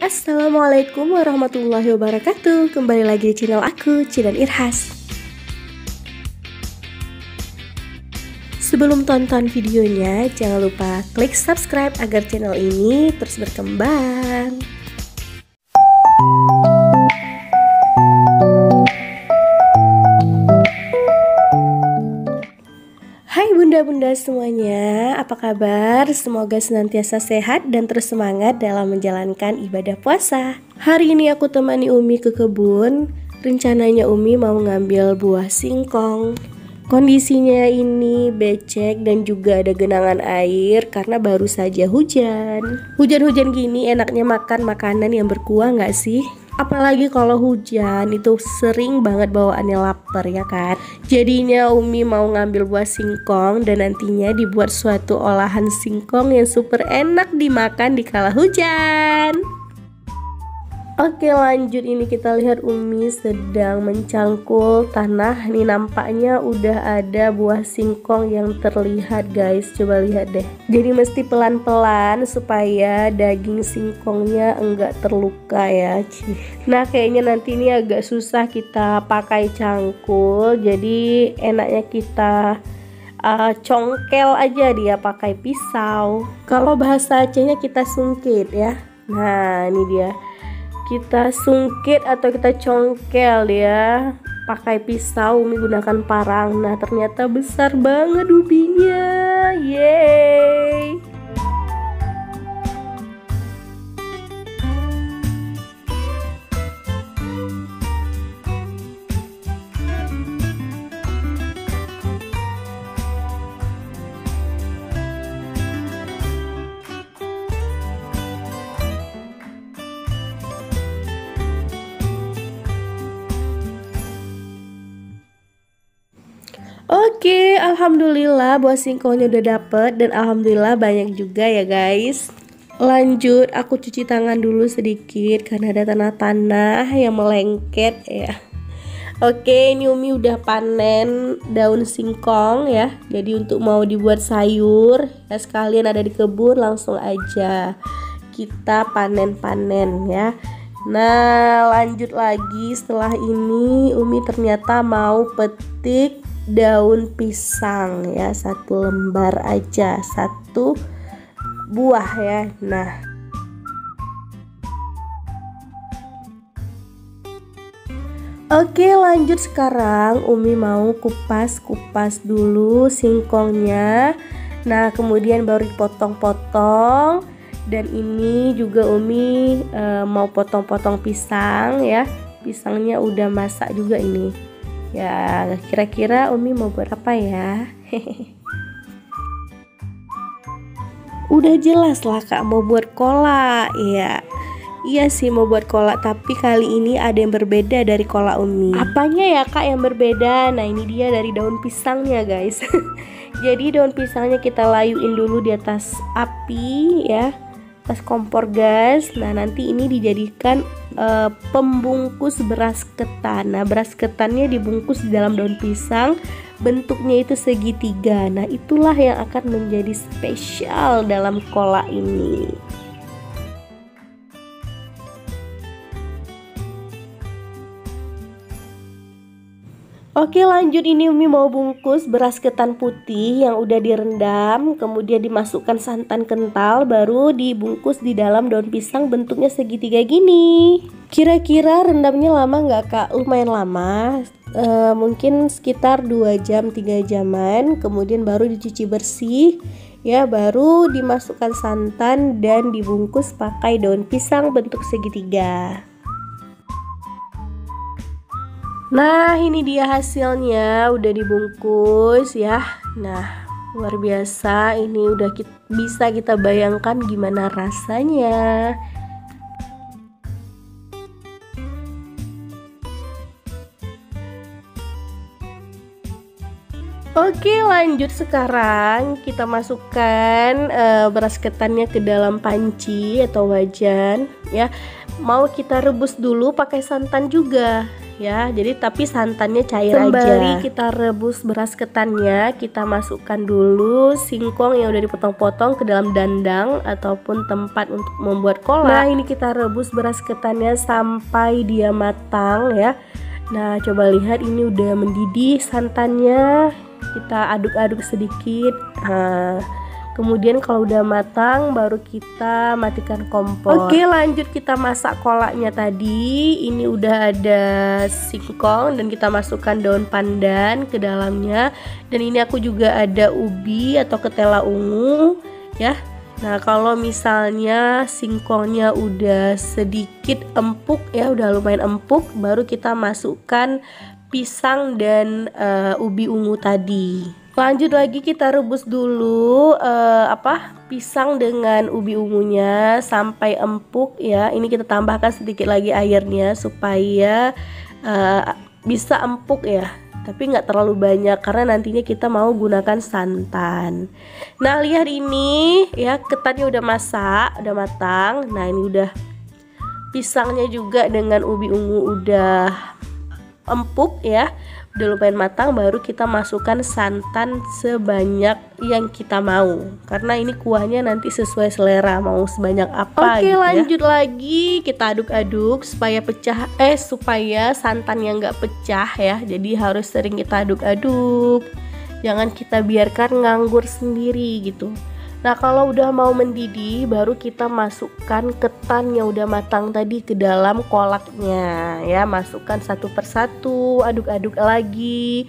Assalamualaikum warahmatullahi wabarakatuh. Kembali lagi di channel aku, Cidan Irhas. Sebelum tonton videonya, jangan lupa klik subscribe agar channel ini terus berkembang. Hai bunda-bunda semuanya, apa kabar? Semoga senantiasa sehat dan terus semangat dalam menjalankan ibadah puasa. Hari ini aku temani Umi ke kebun. Rencananya Umi mau ngambil buah singkong. Kondisinya ini becek dan juga ada genangan air karena baru saja hujan. Hujan-hujan gini enaknya makan makanan yang berkuah nggak sih? Apalagi kalau hujan itu sering banget bawaannya lapar ya kan. Jadinya Umi mau ngambil buah singkong dan nantinya dibuat suatu olahan singkong yang super enak dimakan di kala hujan. Oke, lanjut, ini kita lihat Umi sedang mencangkul tanah. Nih nampaknya udah ada buah singkong yang terlihat guys. Coba lihat deh. Jadi mesti pelan-pelan supaya daging singkongnya enggak terluka ya. Nah kayaknya nanti ini agak susah kita pakai cangkul. Jadi enaknya kita congkel aja dia pakai pisau. Kalau bahasa Acehnya kita sungkit ya. Nah ini dia. Kita sungkit atau kita congkel ya pakai pisau. Umi gunakan parang. Nah ternyata besar banget ubinya. Yeay. Oke, alhamdulillah buah singkongnya udah dapet dan alhamdulillah banyak juga ya guys. Lanjut, aku cuci tangan dulu sedikit karena ada tanah-tanah yang melengket ya. Oke, ini Umi udah panen daun singkong ya. Jadi untuk mau dibuat sayur ya, sekalian ada di kebun langsung aja kita panen-panen ya. Nah lanjut lagi, setelah ini Umi ternyata mau petik daun pisang ya, satu lembar aja, satu buah ya. Nah oke, lanjut, sekarang Umi mau kupas dulu singkongnya. Nah kemudian baru dipotong-potong. Dan ini juga Umi mau potong-potong pisang ya. Pisangnya udah masak juga ini. Ya kira-kira Umi mau buat apa ya? Udah jelas lah Kak mau buat kolak ya. Iya sih mau buat kolak, tapi kali ini ada yang berbeda dari kolak Umi. Apanya ya Kak yang berbeda? Nah ini dia dari daun pisangnya guys. Jadi daun pisangnya kita layuin dulu di atas api ya, atas kompor gas. Nah nanti ini dijadikan pembungkus beras ketan. Nah beras ketannya dibungkus di dalam daun pisang, bentuknya itu segitiga. Nah itulah yang akan menjadi spesial dalam kolak ini. Oke, lanjut, ini Umi mau bungkus beras ketan putih yang udah direndam, kemudian dimasukkan santan kental, baru dibungkus di dalam daun pisang bentuknya segitiga gini. Kira-kira rendamnya lama nggak Kak? Lumayan lama, mungkin sekitar 2 jam 3 jaman. Kemudian baru dicuci bersih ya, baru dimasukkan santan dan dibungkus pakai daun pisang bentuk segitiga. Nah ini dia hasilnya, udah dibungkus ya. Nah luar biasa, ini udah bisa kita bayangkan gimana rasanya. Oke, lanjut, sekarang kita masukkan beras ketannya ke dalam panci atau wajan ya. Mau kita rebus dulu pakai santan juga ya. Jadi tapi santannya cair Sembari aja. Kita rebus beras ketannya, kita masukkan dulu singkong yang udah dipotong-potong ke dalam dandang ataupun tempat untuk membuat kolak. Nah, ini kita rebus beras ketannya sampai dia matang ya. Nah, coba lihat ini udah mendidih santannya. Kita aduk-aduk sedikit. Nah, kemudian kalau udah matang baru kita matikan kompor. Oke, lanjut kita masak kolaknya tadi. Ini udah ada singkong dan kita masukkan daun pandan ke dalamnya. Dan ini aku juga ada ubi atau ketela ungu ya. Nah, kalau misalnya singkongnya udah sedikit empuk ya, udah lumayan empuk, baru kita masukkan pisang dan ubi ungu tadi. Lanjut lagi kita rebus dulu pisang dengan ubi ungunya sampai empuk ya. Ini kita tambahkan sedikit lagi airnya supaya bisa empuk ya. Tapi nggak terlalu banyak karena nantinya kita mau gunakan santan. Nah, lihat ini ya, ketannya udah masak, udah matang. Nah, ini udah pisangnya juga dengan ubi ungu udah empuk ya, udah lumayan matang, baru kita masukkan santan sebanyak yang kita mau karena ini kuahnya nanti sesuai selera mau sebanyak apa. Oke, gitu lanjut ya. Lagi kita aduk-aduk supaya supaya santannya nggak pecah ya, jadi harus sering kita aduk-aduk, jangan kita biarkan nganggur sendiri gitu. Nah, kalau udah mau mendidih baru kita masukkan ketan yang udah matang tadi ke dalam kolaknya ya, masukkan satu persatu, aduk-aduk lagi,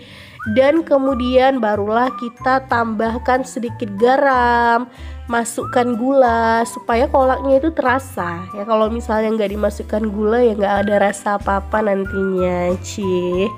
dan kemudian barulah kita tambahkan sedikit garam, masukkan gula supaya kolaknya itu terasa ya. Kalau misalnya nggak dimasukkan gula ya nggak ada rasa apa-apa nantinya, Cih.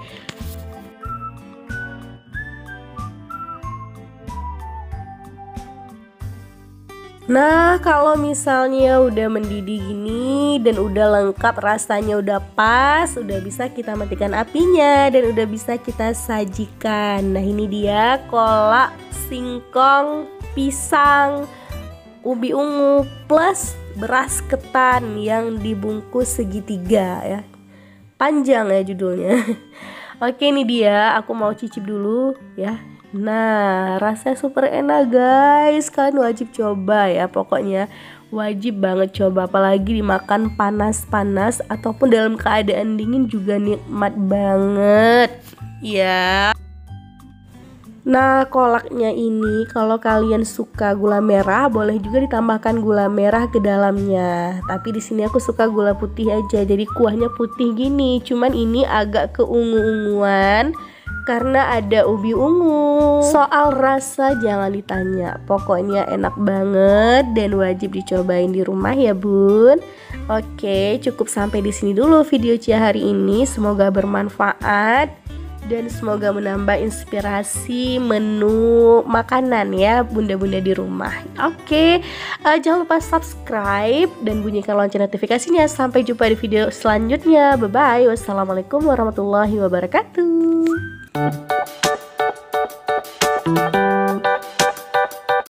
Nah, kalau misalnya udah mendidih gini dan udah lengkap, rasanya udah pas, udah bisa kita matikan apinya dan udah bisa kita sajikan. Nah, ini dia kolak singkong, pisang, ubi ungu plus beras ketan yang dibungkus segitiga ya. Panjang ya judulnya. Oke, ini dia, aku mau cicip dulu ya. Nah, rasanya super enak guys, kalian wajib coba ya, pokoknya wajib banget coba, apalagi dimakan panas-panas ataupun dalam keadaan dingin juga nikmat banget ya. Nah, kolaknya ini kalau kalian suka gula merah boleh juga ditambahkan gula merah ke dalamnya. Tapi di sini aku suka gula putih aja, jadi kuahnya putih gini. Cuman ini agak keungu-unguan karena ada ubi ungu. Soal rasa jangan ditanya, pokoknya enak banget dan wajib dicobain di rumah ya bun. Oke, cukup sampai di sini dulu video Cia hari ini. Semoga bermanfaat dan semoga menambah inspirasi menu makanan ya bunda-bunda di rumah. Oke, jangan lupa subscribe dan bunyikan lonceng notifikasinya. Sampai jumpa di video selanjutnya. Bye bye. Wassalamualaikum warahmatullahi wabarakatuh.